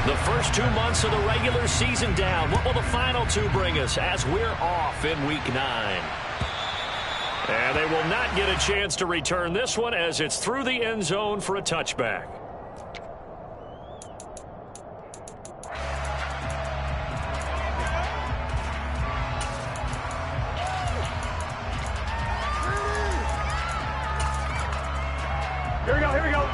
The first 2 months of the regular season down. What will the final two bring us as we're off in Week 9? And they will not get a chance to return this one as it's through the end zone for a touchback. Here we go, here we go.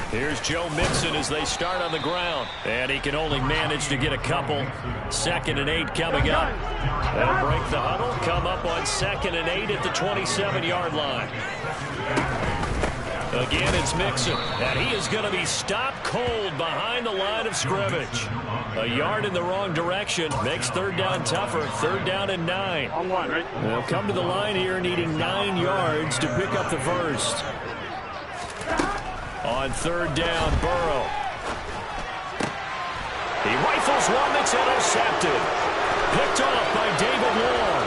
Here's Joe Mixon as they start on the ground. And he can only manage to get a couple. 2nd and 8 coming up. They'll break the huddle, come up on 2nd and 8 at the 27-yard line. Again, it's Mixon. And he is going to be stopped cold behind the line of scrimmage. A yard in the wrong direction makes 3rd down tougher. 3rd down and 9. On one, right? They'll come to the line here needing 9 yards to pick up the first. On 3rd down, Burrow. He rifles one that's intercepted. Picked off by David Long.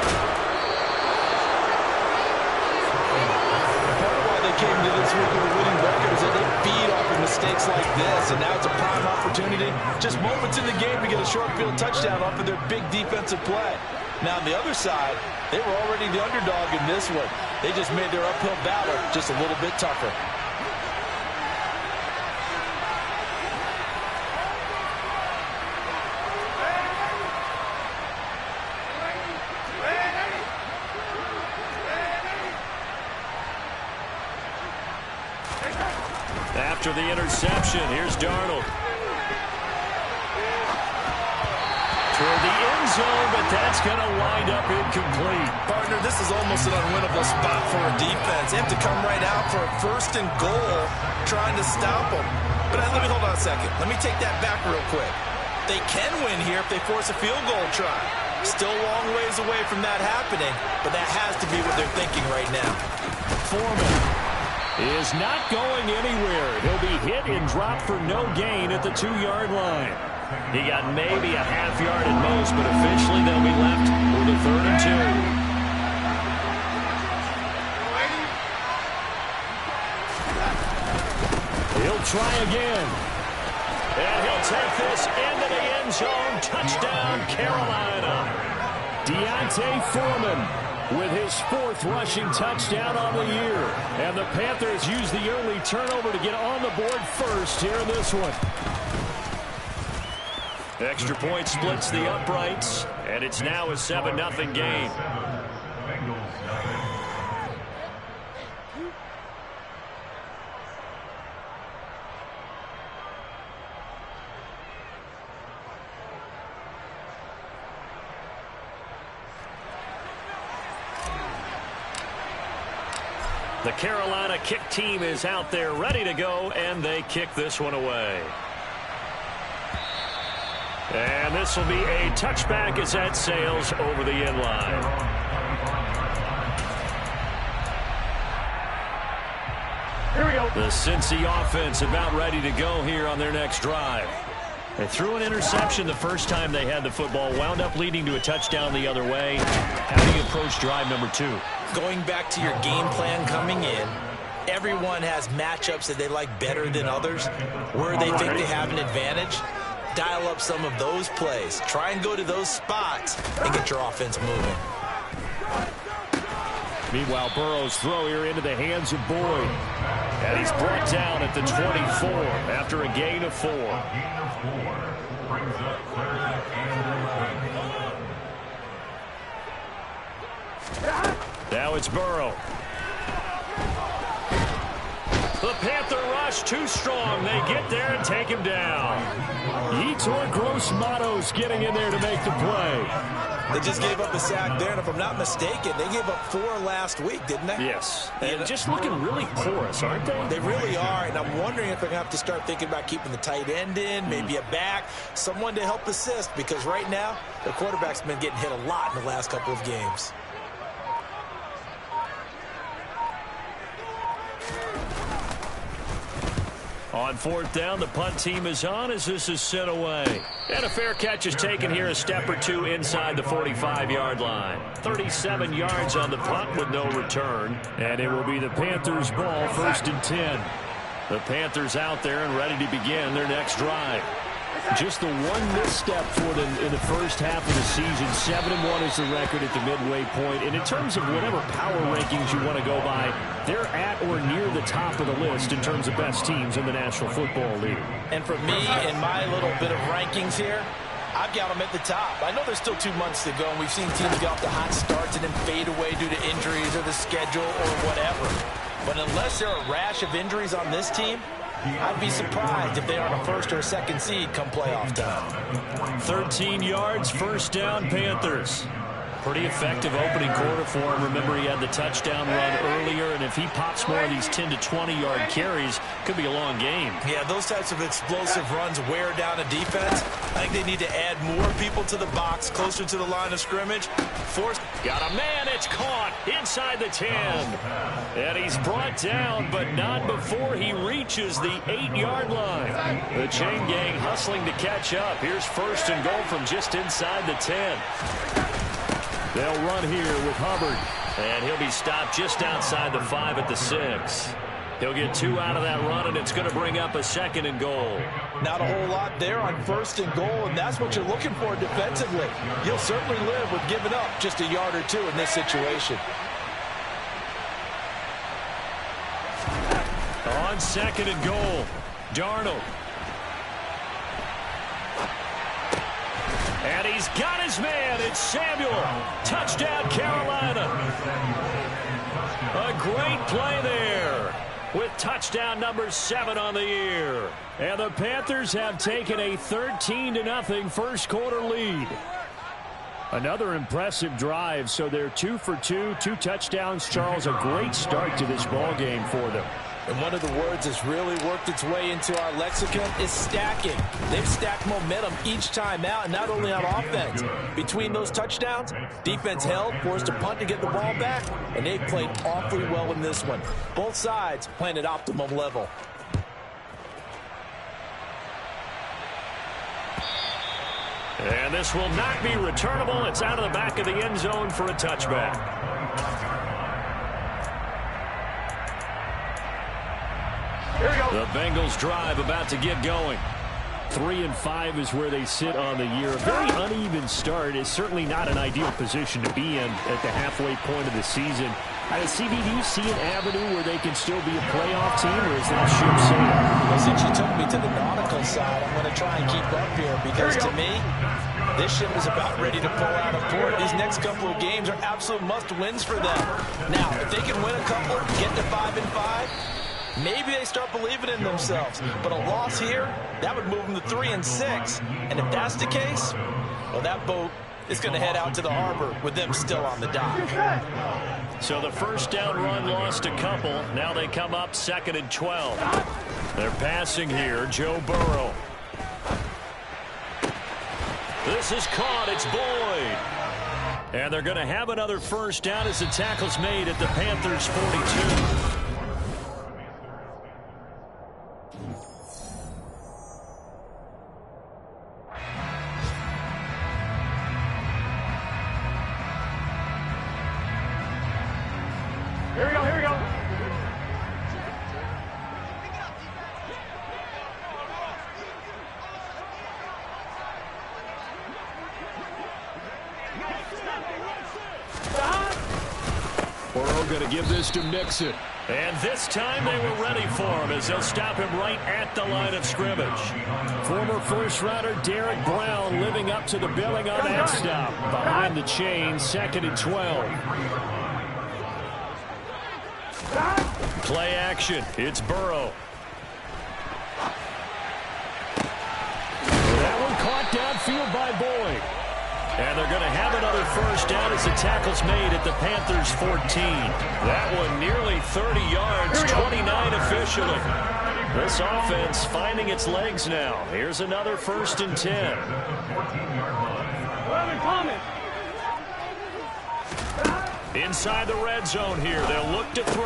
Part of why they came to this week with a winning record is that they feed off of mistakes like this, and now it's a prime opportunity. Just moments in the game to get a short field touchdown off of their big defensive play. Now, on the other side, they were already the underdog in this one. They just made their uphill battle just a little bit tougher. After the interception, here's Darnold. Toward the end zone, but that's going to wind up incomplete. Partner, this is almost an unwinnable spot for a defense. They have to come right out for a 1st and goal, trying to stop them. But let me hold on a second. Let me take that back real quick. They can win here if they force a field goal try. Still a long ways away from that happening, but that has to be what they're thinking right now. Foreman is not going anywhere. He'll be hit and dropped for no gain at the 2-yard line. He got maybe a half yard at most, but officially they'll be left with a 3rd and 2. He'll try again. And he'll take this into the end zone. Touchdown, Carolina. Deontay Foreman with his 4th rushing touchdown on the year. And the Panthers use the early turnover to get on the board first here in this one. Extra point splits the uprights, and it's now a 7-0 game. The Carolina kick team is out there ready to go, and they kick this one away. And this will be a touchback as that sails over the end line. Here we go. The Cincy offense about ready to go here on their next drive. They threw an interception the first time they had the football, wound up leading to a touchdown the other way. How do you approach drive number 2? Going back to your game plan coming in, everyone has matchups that they like better than others, where they think they have an advantage. Dial up some of those plays. Try and go to those spots and get your offense moving. Meanwhile, Burrow's throw here into the hands of Boyd. And he's brought down at the 24 after a gain of 4. Now it's Burrow. The Panther rush too strong. They get there and take him down. Yetur Gross-Matos getting in there to make the play. They just gave up a sack there, and if I'm not mistaken, they gave up 4 last week, didn't they? Yes. And just looking really porous, aren't they? They really are, and I'm wondering if they're going to have to start thinking about keeping the tight end in, maybe a back, someone to help assist, because right now, their quarterback's been getting hit a lot in the last couple of games. On fourth down, the punt team is on as this is sent away. And a fair catch is taken here a step or two inside the 45-yard line. 37 yards on the punt with no return. And it will be the Panthers' ball, 1st and 10. The Panthers out there and ready to begin their next drive. Just the one misstep for them in the first half of the season. 7-1 is the record at the midway point. And in terms of whatever power rankings you want to go by, they're at or near the top of the list in terms of best teams in the National Football League. And for me, in my little bit of rankings here, I've got them at the top. I know there's still 2 months to go, and we've seen teams get off to hot starts and then fade away due to injuries or the schedule or whatever. But unless there are a rash of injuries on this team, I'd be surprised if they aren't a 1st or a 2nd seed come playoff time. 13 yards, 1st down, Panthers. Pretty effective opening quarter for him. Remember, he had the touchdown run earlier, and if he pops more of these 10 to 20-yard carries, could be a long game. Yeah, those types of explosive runs wear down a defense. I think they need to add more people to the box, closer to the line of scrimmage. Got a man, it's caught inside the 10. And he's brought down, but not before he reaches the 8-yard line. The chain gang hustling to catch up. Here's 1st and goal from just inside the 10. They'll run here with Hubbard. And he'll be stopped just outside the 5 at the 6. He'll get 2 out of that run, and it's going to bring up a 2nd and goal. Not a whole lot there on 1st and goal, and that's what you're looking for defensively. You'll certainly live with giving up just a yard or 2 in this situation. On 2nd and goal, Darnold. And he's got his man. It's Samuel. Touchdown, Carolina. A great play there with touchdown number 7 on the year. And the Panthers have taken a 13-0 first quarter lead. Another impressive drive, so they're 2 for 2, 2 touchdowns. Charles, a great start to this ball game for them. And one of the words that's really worked its way into our lexicon is stacking. They've stacked momentum each time out, and not only on offense. Between those touchdowns, defense held, forced a punt to get the ball back, and they've played awfully well in this one. Both sides playing at optimum level. And this will not be returnable. It's out of the back of the end zone for a touchback. The Bengals drive about to get going. 3-5 is where they sit on the year. A very uneven start is certainly not an ideal position to be in at the halfway point of the season. CV, do you see an avenue where they can still be a playoff team, or is that ship sailing? Well, since you took me to the nautical side, I'm going to try and keep up here because to me, this ship is about ready to pull out of port. These next couple of games are absolute must-wins for them. Now, if they can win a couple, get to 5-5, maybe they start believing in themselves. But a loss here, that would move them to 3-6. And if that's the case, well, that boat is going to head out to the harbor with them still on the dock. So the first down run lost a couple. Now they come up 2nd and 12. They're passing here. Joe Burrow. This is caught. It's Boyd. And they're going to have another first down as the tackle's made at the Panthers' 42. Here we go, here we go. Burrow going to give this to Mixon. And this time they were ready for him as they'll stop him right at the line of scrimmage. Former first-rounder Derek Brown living up to the billing on that stop. Behind the chain, 2nd and 12. Play action. It's Burrow. That one caught downfield by Boyd. And they're going to have another first down as the tackle's made at the Panthers' 14. That one nearly 30 yards, 29 officially. This offense finding its legs now. Here's another 1st and 10. Inside the red zone here. They'll look to throw.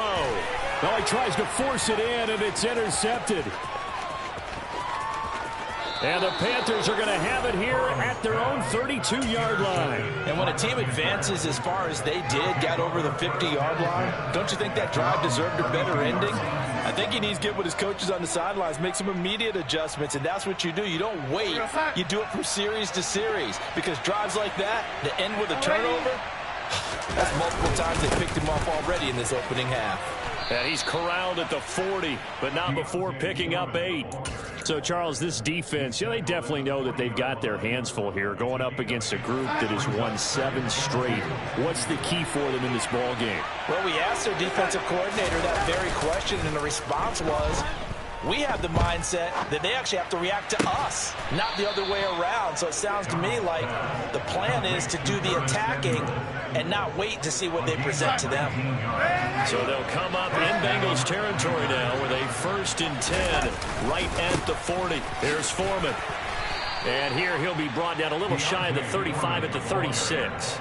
Oh, he tries to force it in, and it's intercepted. And the Panthers are going to have it here at their own 32-yard line. And when a team advances as far as they did, got over the 50-yard line, don't you think that drive deserved a better ending? I think he needs to get with his coaches on the sidelines, make some immediate adjustments, and that's what you do. You don't wait. You do it from series to series, because drives like that end with a turnover, that's multiple times they picked him off already in this opening half. And he's corralled at the 40, but not before picking up 8. So, Charles, this defense, they definitely know that they've got their hands full here, going up against a group that has won 7 straight. What's the key for them in this ball game? Well, we asked their defensive coordinator that very question, and the response was, we have the mindset that they actually have to react to us, not the other way around. So it sounds to me like the plan is to do the attacking and not wait to see what they present to them. So they'll come up in Bengals territory now with a 1st and 10 right at the 40. Here's Foreman. And here he'll be brought down a little shy of the 35 at the 36.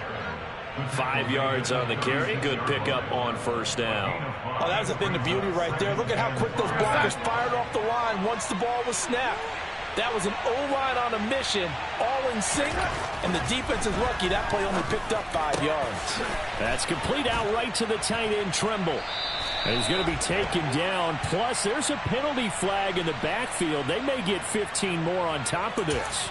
5 yards on the carry. Good pickup on 1st down. Oh, that was a thing of beauty right there. Look at how quick those blockers fired off the line once the ball was snapped. That was an O-line on a mission, all in sync, and the defense is lucky that play only picked up 5 yards. That's complete out right to the tight end, Trimble. And he's going to be taken down. Plus, there's a penalty flag in the backfield. They may get 15 more on top of this.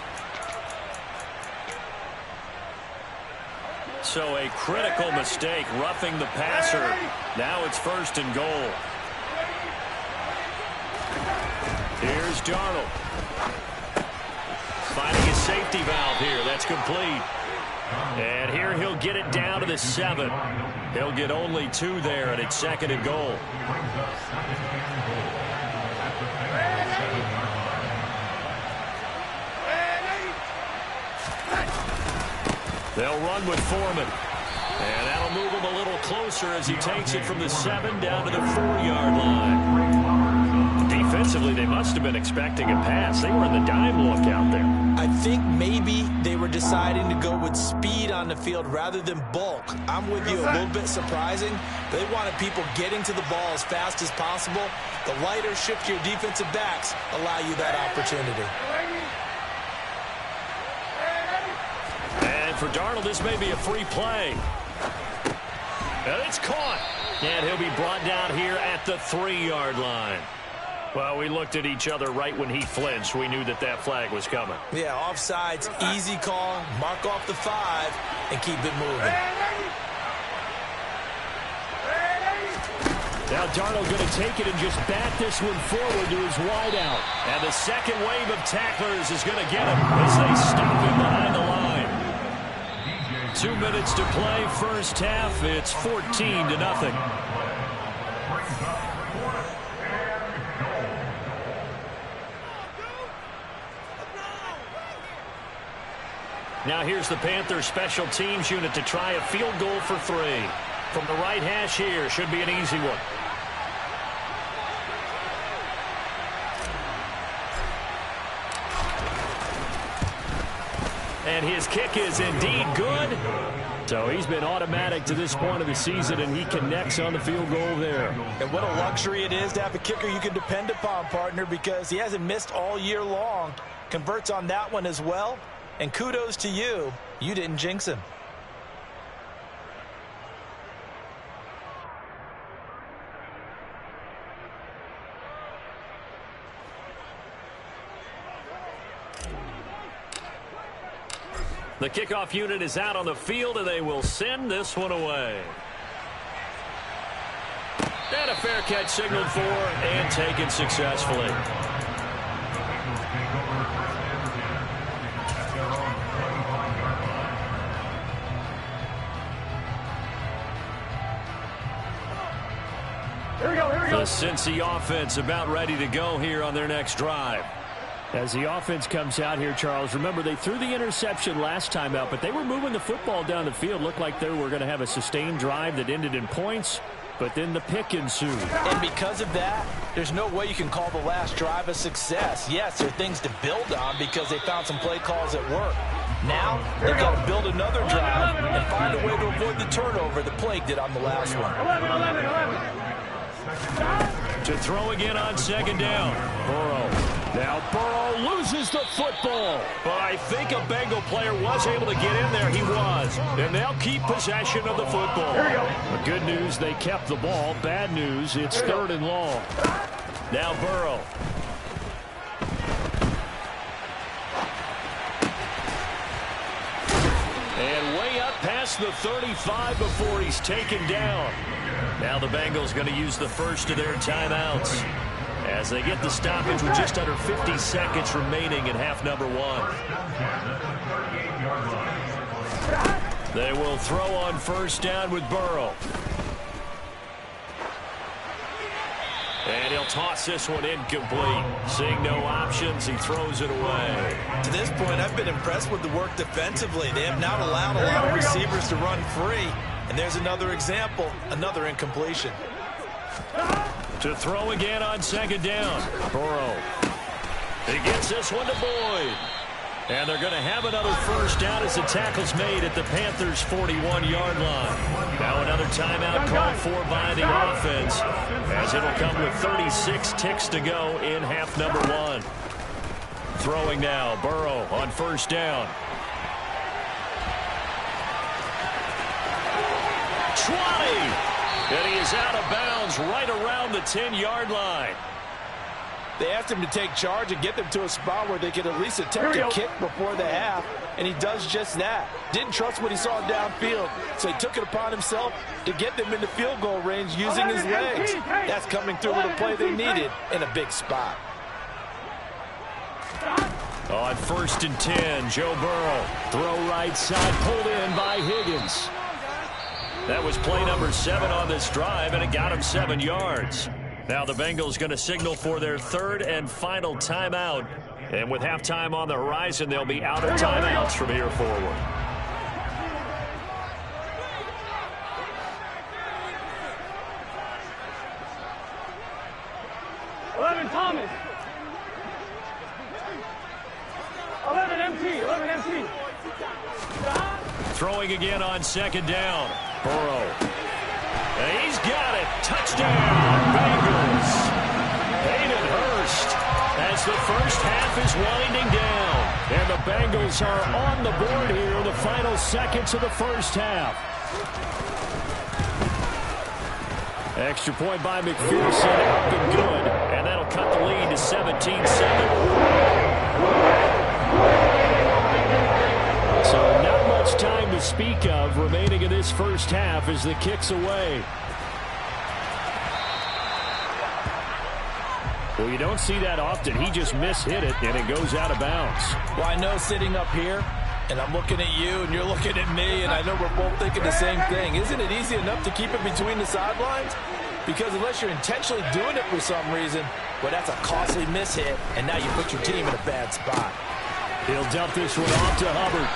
So a critical mistake, roughing the passer. Now it's 1st and goal. Here's Darnold. Finding his safety valve here. That's complete. And here he'll get it down to the 7. He'll get only 2 there, and it's 2nd and goal. They'll run with Foreman. And that'll move him a little closer as he takes it from the 7 down to the 4-yard line. Defensively, they must have been expecting a pass. They were in the dime look out there. I think maybe they were deciding to go with speed on the field rather than bulk. I'm with you, a little bit surprising. They wanted people getting to the ball as fast as possible. The lighter, shiftier defensive backs allow you that opportunity. For Darnold, this may be a free play. And it's caught. And he'll be brought down here at the 3-yard line. Well, we looked at each other right when he flinched. We knew that that flag was coming. Yeah, offsides, easy call. Mark off the 5 and keep it moving. Now Darnold going to take it and just bat this one forward to his wideout. And the second wave of tacklers is going to get him as they stop him behind the line. 2 minutes to play, 1st half. It's 14-0. Now here's the Panthers special teams unit to try a field goal for 3. From the right hash here, should be an easy one. And his kick is indeed good. So he's been automatic to this point of the season, and he connects on the field goal there. And what a luxury it is to have a kicker you can depend upon, partner, because he hasn't missed all year long. Converts on that one as well. And kudos to you. You didn't jinx him. The kickoff unit is out on the field, and they will send this one away. And a fair catch signaled for and taken successfully. Here we go, here we go. The Cincy offense about ready to go here on their next drive. As the offense comes out here, Charles, remember they threw the interception last time out, but they were moving the football down the field. Looked like they were going to have a sustained drive that ended in points, but then the pick ensued. And because of that, there's no way you can call the last drive a success. Yes, there are things to build on because they found some play calls at work. Now, they've got to build another drive and find a way to avoid the turnover that plagued it on the last one. 11. To throw again on 2nd down. Burrow. Now Burrow loses the football. But I think a Bengal player was able to get in there. He was. And they'll keep possession of the football. Here we go. The good news, they kept the ball. Bad news, it's third and long. Now Burrow. And way up past the 35 before he's taken down. Now the Bengals going to use the first of their timeouts as they get the stoppage with just under 50 seconds remaining in half number one. They will throw on first down with Burrow. And he'll toss this one incomplete. Seeing no options, he throws it away. To this point, I've been impressed with the work defensively. They have not allowed a lot of receivers to run free. And there's another example, another incompletion. To throw again on second down. Burrow. He gets this one to Boyd. And they're going to have another first down as the tackle's made at the Panthers' 41-yard line. Now another timeout called for by the offense, as it'll come with 36 ticks to go in half number one. Throwing now, Burrow on first down. 20! And he is out of bounds right around the 10-yard line. They asked him to take charge and get them to a spot where they could at least attempt a kick before the half, and he does just that. Didn't trust what he saw downfield, so he took it upon himself to get them into field goal range using his legs. That's coming through with a play they needed in a big spot. On first and 10, Joe Burrow. Throw right side, pulled in by Higgins. That was play number 7 on this drive, and it got him 7 yards. Now the Bengals going to signal for their third and final timeout. And with halftime on the horizon, they'll be out of timeouts from here forward. Thomas. 11 empty. Throwing again on second down. Burrow. And he's got it. Touchdown, Bengals. Hayden Hurst as the first half is winding down. And the Bengals are on the board here in the final seconds of the first half. Extra point by McPherson, up and good. And that'll cut the lead to 17-7. So not much time to speak of remaining in this first half as the kick's away. Well, you don't see that often. He just mishit it, and it goes out of bounds. Well, I know sitting up here, and I'm looking at you, and you're looking at me, and I know we're both thinking the same thing. Isn't it easy enough to keep it between the sidelines? Because unless you're intentionally doing it for some reason, well, that's a costly mishit, and now you put your team in a bad spot. He'll dump this one off to Hubbard.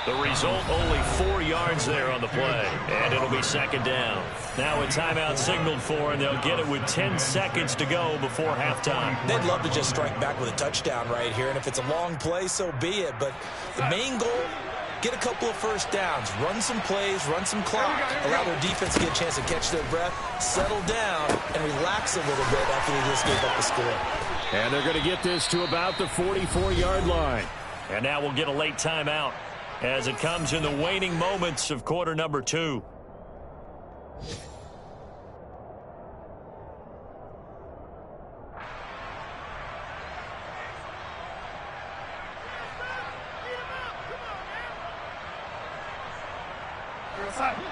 The result, only 4 yards there on the play, and it'll be second down. Now a timeout signaled for, and they'll get it with 10 seconds to go before halftime. They'd love to just strike back with a touchdown right here, and if it's a long play, so be it. But the main goal, get a couple of first downs, run some plays, run some clock, allow their defense to get a chance to catch their breath, settle down, and relax a little bit after they just gave up the score. And they're going to get this to about the 44-yard line. And now we'll get a late timeout as it comes in the waning moments of quarter number 2.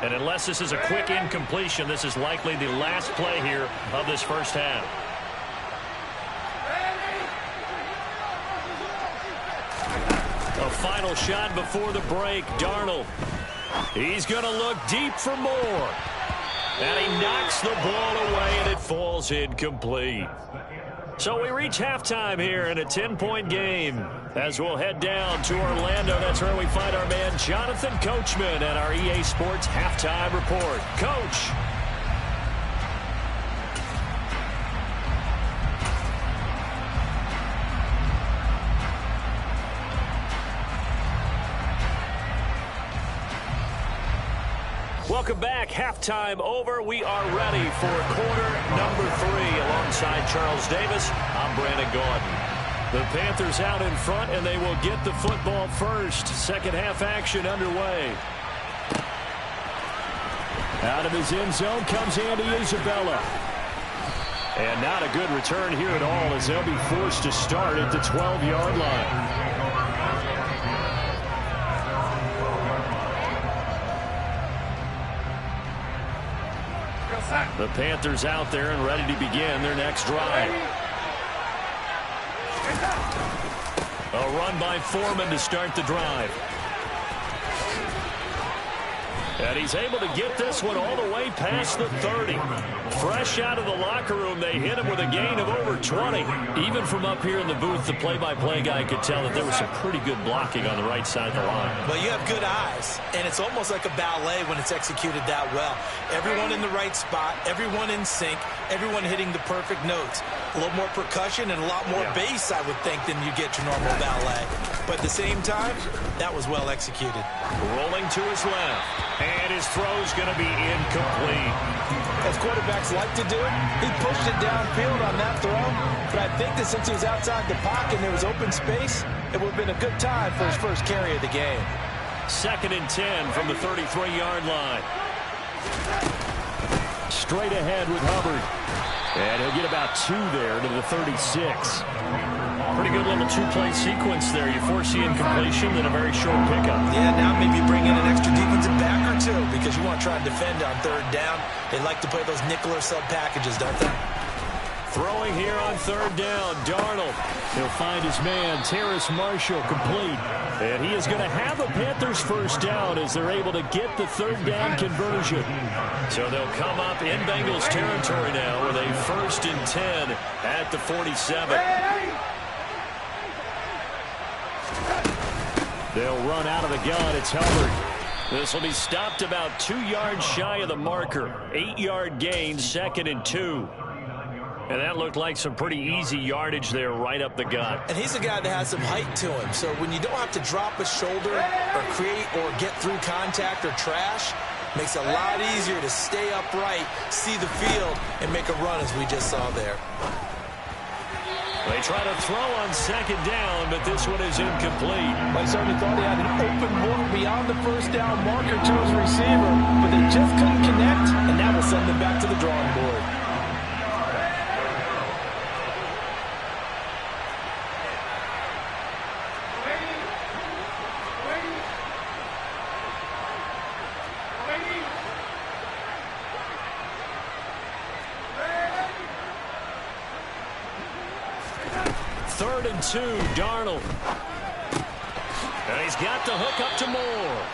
And unless this is a quick incompletion, this is likely the last play here of this first half. A final shot before the break. Darnold. He's going to look deep for more. And he knocks the ball away, and it falls incomplete. So we reach halftime here in a 10-point game. As we'll head down to Orlando, that's where we find our man Jonathan Coachman at our EA Sports Halftime Report. Coach. Welcome back. Halftime over. We are ready for quarter number 3. Alongside Charles Davis, I'm Brandon Gaudin. The Panthers out in front, and they will get the football first. Second half action underway. Out of his end zone comes Andy Isabella. And not a good return here at all, as they'll be forced to start at the 12-yard line. The Panthers out there and ready to begin their next drive. A run by Foreman to start the drive. And he's able to get this one all the way past the 30. Fresh out of the locker room, they hit him with a gain of over 20. Even from up here in the booth, the play-by-play guy could tell that there was some pretty good blocking on the right side of the line. Well, you have good eyes, and it's almost like a ballet when it's executed that well. Everyone in the right spot, everyone in sync, everyone hitting the perfect notes. A little more percussion and a lot more bass, I would think, than you get your normal ballet. But at the same time, that was well executed. Rolling to his left, and his throw's going to be incomplete. As quarterbacks like to do, he pushed it downfield on that throw. But I think that since he was outside the pocket and there was open space, it would have been a good time for his first carry of the game. 2nd and 10 from the 33-yard line. Straight ahead with Hubbard. And he'll get about 2 there to the 36. Pretty good little 2-play sequence there. You force the incompletion, then a very short pickup. Yeah, now maybe you bring in an extra defensive back or 2 because you want to try and defend on 3rd down. They like to play those nickel or sub packages, don't they? Throwing here on 3rd down, Darnold. He'll find his man, Terrace Marshall, complete. And he is going to have a Panthers first down as they're able to get the 3rd down conversion. So they'll come up in Bengals territory now with a 1st and 10 at the 47. They'll run out of the gun. It's Hubbard. This will be stopped about 2 yards shy of the marker. 8-yard gain, 2nd and 2. And that looked like some pretty easy yardage there right up the gut. And he's a guy that has some height to him. So when you don't have to drop a shoulder or create or get through contact or trash, makes it a lot easier to stay upright, see the field, and make a run as we just saw there. They try to throw on 2nd down, but this one is incomplete. I certainly thought he had an open look beyond the first down marker to his receiver, but they just couldn't connect, and that will send them back to the drawing board. Third and 2, Darnold. And he's got the hook up to Moore.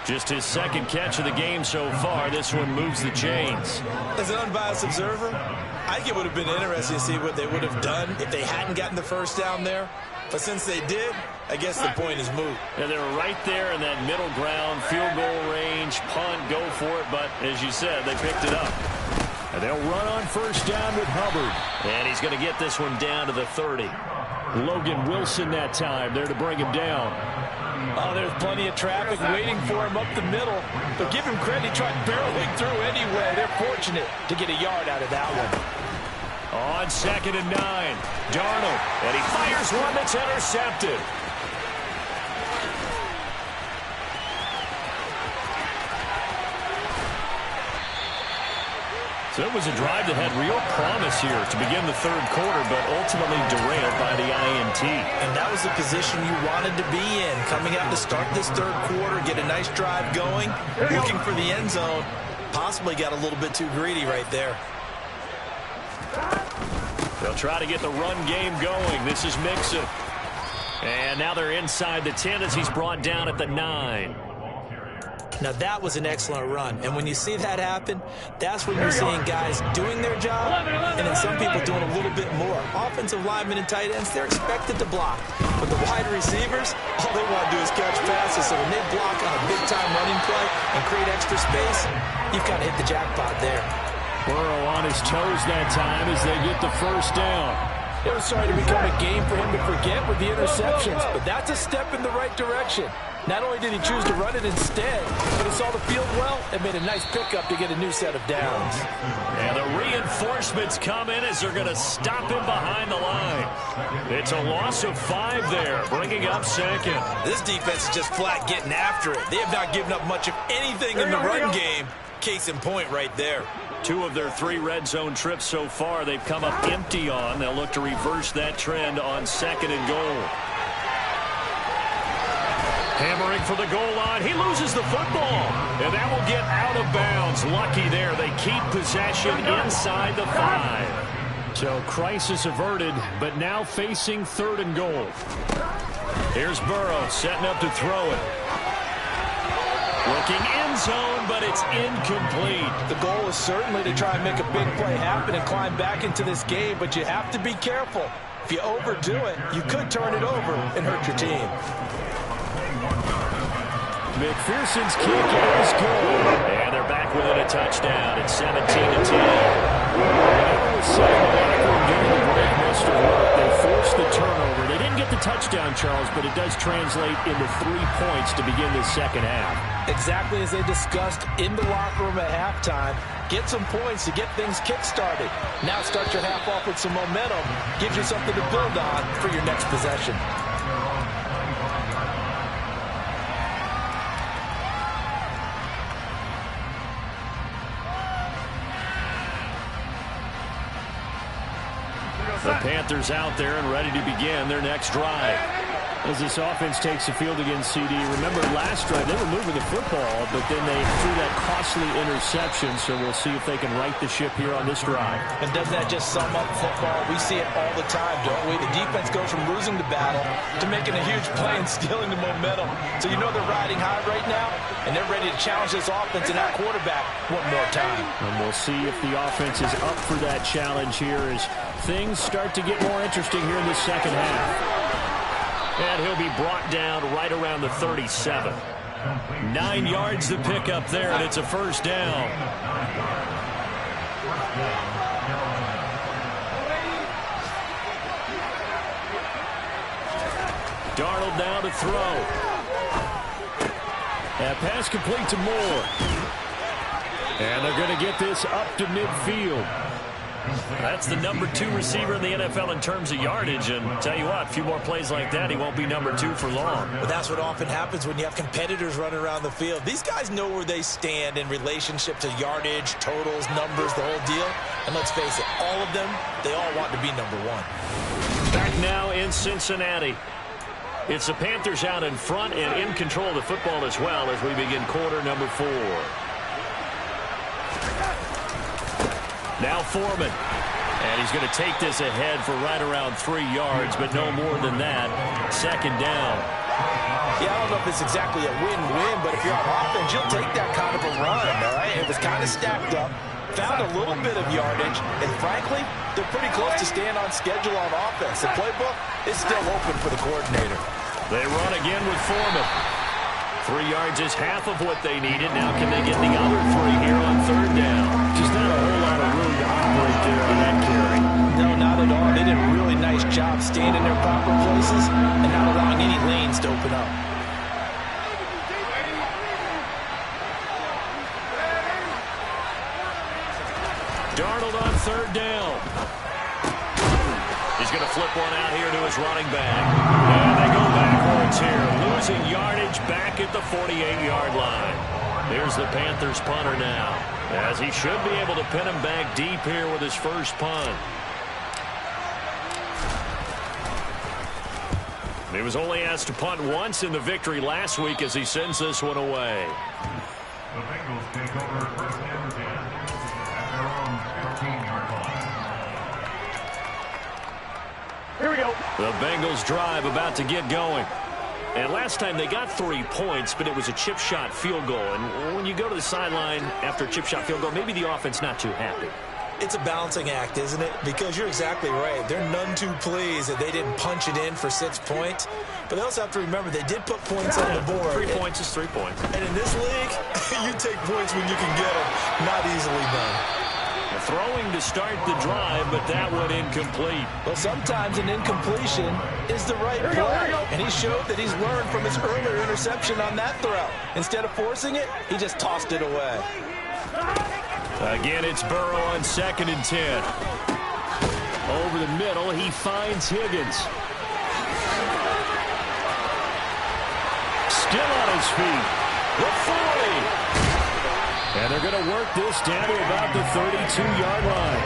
Just his 2nd catch of the game so far. This one moves the chains. As an unbiased observer, I think it would have been interesting to see what they would have done if they hadn't gotten the first down there. But since they did, I guess the point is moot. And they're right there in that middle ground, field goal range, punt, go for it. But as you said, they picked it up. And they'll run on 1st down with Hubbard. And he's going to get this one down to the 30. Logan Wilson that time there to bring him down. Oh, there's plenty of traffic waiting for him up the middle. But give him credit, he tried barreling through anyway. They're fortunate to get a yard out of that one. On 2nd and 9, Darnold. And he fires one that's intercepted. So it was a drive that had real promise here to begin the 3rd quarter, but ultimately derailed by the INT. And that was the position you wanted to be in, coming out to start this 3rd quarter, get a nice drive going, looking for the end zone. Possibly got a little bit too greedy right there. They'll try to get the run game going. This is Mixon. And now they're inside the 10 as he's brought down at the 9. Now, that was an excellent run. And when you see that happen, that's when you're seeing guys doing their job and then some people doing a little bit more. Offensive linemen and tight ends, they're expected to block. But the wide receivers, all they want to do is catch passes. So when they block on a big-time running play and create extra space, you've kind of hit the jackpot there. Burrow on his toes that time as they get the 1st down. It was starting to become a game for him to forget with the interceptions, but that's a step in the right direction. Not only did he choose to run it instead, but he saw the field well and made a nice pickup to get a new set of downs. And the reinforcements come in as they're going to stop him behind the line. It's a loss of 5 there, bringing up second. This defense is just flat getting after it. They have not given up much of anything in the run game. Case in point right there. 2 of their 3 red zone trips so far they've come up empty on. They'll look to reverse that trend on 2nd and goal. Hammering for the goal line. He loses the football. And that will get out of bounds. Lucky there. They keep possession inside the 5. So crisis averted, but now facing 3rd and goal. Here's Burrow setting up to throw it. Looking end zone, but it's incomplete. The goal is certainly to try and make a big play happen and climb back into this game, but you have to be careful. If you overdo it, you could turn it over and hurt your team. McPherson's kick is good. And they're back within a touchdown. It's 17-10. Whatever was said in the locker room during the break must have worked. They forced the turnover. They didn't get the touchdown, Charles, but it does translate into 3 points to begin the second half. Exactly as they discussed in the locker room at halftime. Get some points to get things kick-started. Now start your half off with some momentum. Gives you something to build on for your next possession. The Panthers out there and ready to begin their next drive. As this offense takes the field against CD. Remember last drive, they were moving the football, but then they threw that costly interception, so we'll see if they can right the ship here on this drive. And doesn't that just sum up football? We see it all the time, don't we? The defense goes from losing the battle to making a huge play and stealing the momentum. So you know they're riding high right now, and they're ready to challenge this offense and that quarterback one more time. And we'll see if the offense is up for that challenge here as things start to get more interesting here in the second half. And he'll be brought down right around the 37. 9 yards to pick up there, and it's a first down. Darnold now to throw. That pass complete to Moore. And they're going to get this up to midfield. That's the number 2 receiver in the NFL in terms of yardage. And tell you what, a few more plays like that, he won't be number 2 for long. But that's what often happens when you have competitors running around the field. These guys know where they stand in relationship to yardage, totals, numbers, the whole deal. And let's face it, all of them, they all want to be number 1. Back now in Cincinnati. It's the Panthers out in front and in control of the football as well as we begin quarter number 4. Now Foreman. And he's going to take this ahead for right around 3 yards, but no more than that. Second down. Yeah, I don't know if it's exactly a win-win, but if you're on offense, you'll take that kind of a run, all right? It was kind of stacked up, found a little bit of yardage, and frankly, they're pretty close to staying on schedule on offense. The playbook is still open for the coordinator. They run again with Foreman. 3 yards is half of what they needed. Now can they get the other 3 here on third down? Just not a whole lot of room to operate there on that carry. No, not at all. They did a really nice job staying in their proper places and not allowing any lanes to open up. Darnold on third down. He's going to flip one out here to his running back. And they go backwards here. Losing yardage back at the 48-yard line. Here's the Panthers punter now, as he should be able to pin him back deep here with his first punt. He was only asked to punt once in the victory last week as he sends this one away. The Bengals take over first and 10 at their own 15-yard line. Here we go. The Bengals drive about to get going. And last time they got 3 points, but it was a chip shot field goal. And when you go to the sideline after a chip shot field goal, maybe the offense not too happy. It's a balancing act, isn't it? Because you're exactly right. They're none too pleased that they didn't punch it in for 6 points. But they also have to remember they did put points on the board. 3 points is 3 points. And in this league, you take points when you can get them. Not easily done. Throwing to start the drive, but that one incomplete. Well, sometimes an incompletion is the right play. And he showed that he's learned from his earlier interception on that throw. Instead of forcing it, he just tossed it away. Again, it's Burrow on 2nd and 10. Over the middle, he finds Higgins. Still on his feet. The 40. And they're going to work this down to about the 32-yard line.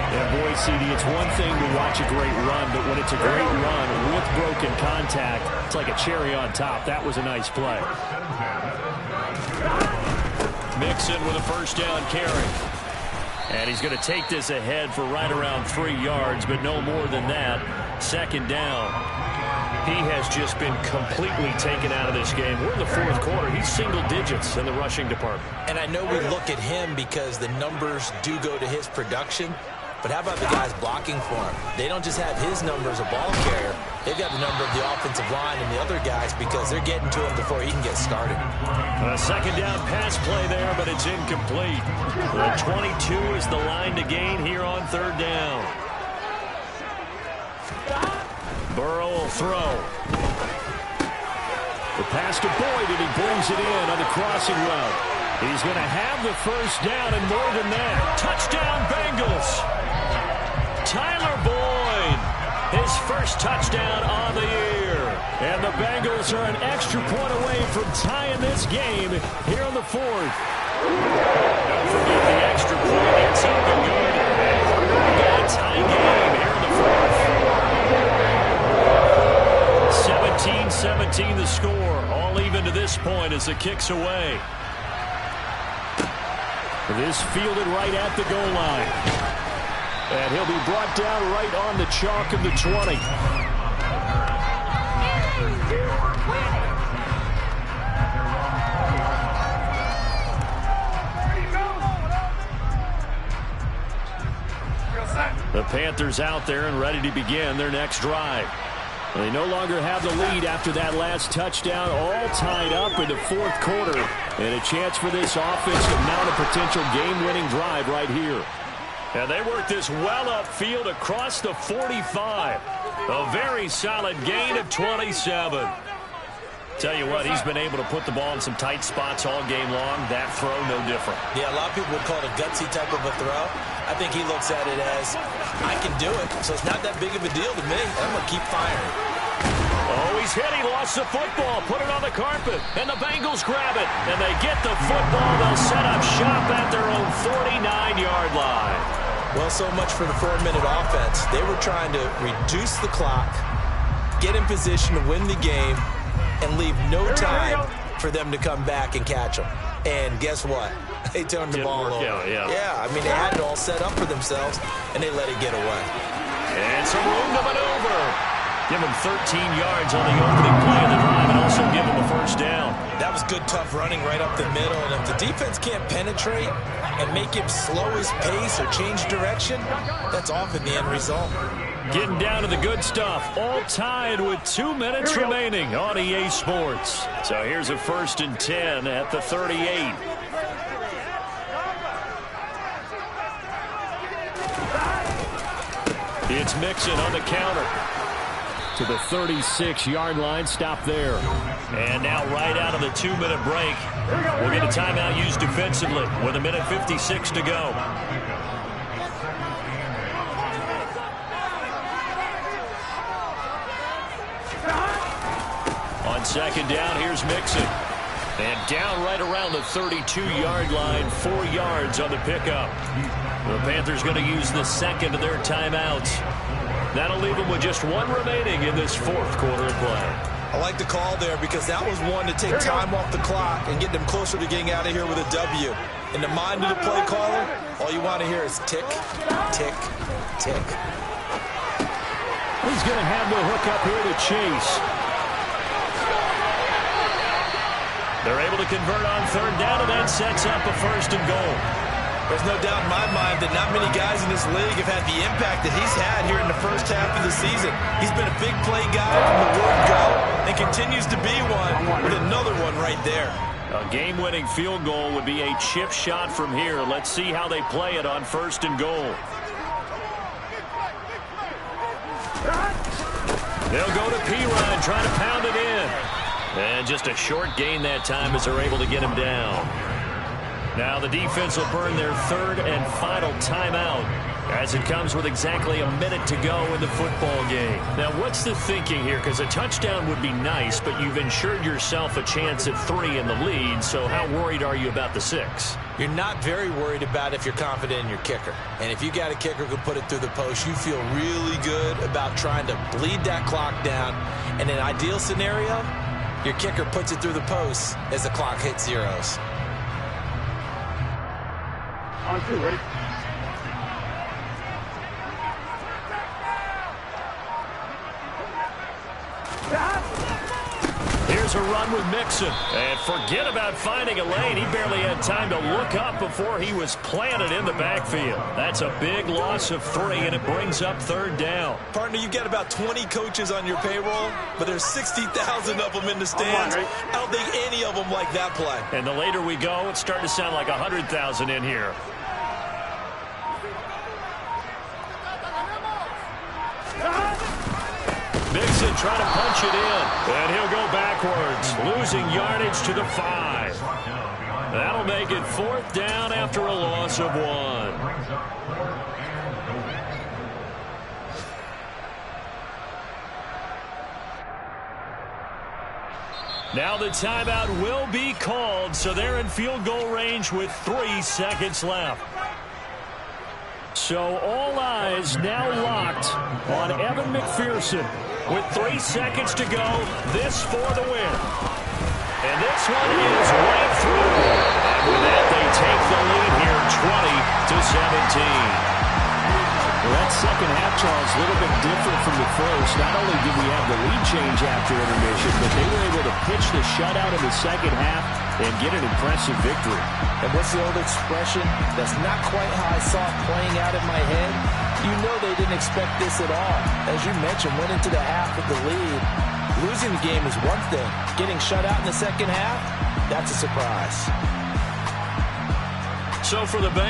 Yeah, boy, CD, it's one thing to watch a great run, but when it's a great run with broken contact, it's like a cherry on top. That was a nice play. Mixon with a first down carry. And he's going to take this ahead for right around 3 yards, but no more than that. 2nd down. He has just been completely taken out of this game. We're in the 4th quarter. He's single digits in the rushing department. And I know we look at him because the numbers do go to his production. But how about the guys blocking for him? They don't just have his number as a ball carrier. They've got the number of the offensive line and the other guys because they're getting to him before he can get started. A 2nd down pass play there, but it's incomplete. The 22 is the line to gain here on 3rd down. Burrow will throw. The pass to Boyd, and he brings it in on the crossing route. He's going to have the first down and more than that. Touchdown, Bengals. Tyler Boyd, his first touchdown on the year. And the Bengals are an extra point away from tying this game here in the 4th. Don't forget the extra point. It's something good. We got a tie game here in the 4th. 17-17 the score. All even to this point as the kick's away. This fielded right at the goal line. And he'll be brought down right on the chalk of the 20. The Panthers out there and ready to begin their next drive. They no longer have the lead after that last touchdown, all tied up in the 4th quarter. And a chance for this offense to mount a potential game-winning drive right here. And they work this well upfield across the 45. A very solid gain of 27. Tell you what, he's been able to put the ball in some tight spots all game long. That throw, no different. Yeah, a lot of people would call it a gutsy type of a throw. I think he looks at it as, I can do it, so it's not that big of a deal to me. I'm going to keep firing. Oh, he's hit. He lost the football. Put it on the carpet. And the Bengals grab it. And they get the football. They'll set up shop at their own 49-yard line. Well, so much for the 4-minute offense. They were trying to reduce the clock, get in position to win the game, and leave no time for them to come back and catch them. And guess what? They turned the ball over. Yeah, I mean, they had it all set up for themselves, and they let it get away. And some room to maneuver. Give them 13 yards on the opening play of the drive and also give them a first down. That was good, tough running right up the middle. And if the defense can't penetrate and make him slow his pace or change direction, that's often the end result. Getting down to the good stuff. All tied with 2 minutes remaining on EA Sports. So here's a 1st and 10 at the 38. It's Mixon on the counter. To the 36-yard line. Stop there. And now right out of the 2-minute break, we'll get a timeout used defensively with 1:56 to go. On 2nd down, here's Mixon. And down right around the 32-yard line, 4 yards on the pickup. The Panthers going to use the 2nd of their timeouts. That'll leave them with just 1 remaining in this 4th quarter of play. I like the call there because that was one to take time off the clock and get them closer to getting out of here with a W. In the mind of the play caller, all you want to hear is tick, tick, tick. He's going to have the hook up here to Chase. They're able to convert on 3rd down, and that sets up a 1st and goal. There's no doubt in my mind that not many guys in this league have had the impact that he's had here in the first half of the season. He's been a big play guy from the word go and continues to be one with another one right there. A game-winning field goal would be a chip shot from here. Let's see how they play it on 1st and goal. They'll go to P-Ryan, trying to pound it in. And just a short gain that time as they're able to get him down. Now the defense will burn their 3rd and final timeout as it comes with exactly a minute to go in the football game. Now what's the thinking here? Because a touchdown would be nice, but you've ensured yourself a chance at 3 in the lead, so how worried are you about the 6? You're not very worried about if you're confident in your kicker. And if you got a kicker who can put it through the post, you feel really good about trying to bleed that clock down. In an ideal scenario, your kicker puts it through the post as the clock hits zeros. On 2, ready? Here's a run with Mixon. And forget about finding a lane. He barely had time to look up before he was planted in the backfield. That's a big loss of 3, and it brings up 3rd down. Partner, you got about 20 coaches on your payroll, but there's 60,000 of them in the stands. I don't think any of them like that play. And the later we go, it's starting to sound like 100,000 in here. Mixon trying to punch it in, and he'll go backwards, losing yardage to the 5. That'll make it 4th down after a loss of 1. Now the timeout will be called, so they're in field goal range with 3 seconds left. So all eyes now locked on Evan McPherson. With 3 seconds to go, this for the win. And this one is right through. And with that, they take the lead here 20-17. Well, that second half, Charles, a little bit different from the first. Not only did we have the lead change after intermission, but they were able to pitch the shutout in the second half and get an impressive victory. And what's the old expression? That's not quite how I saw it playing out in my head. You know they didn't expect this at all. As you mentioned, went into the half with the lead. Losing the game is one thing. Getting shut out in the second half, that's a surprise. So for the Bengals,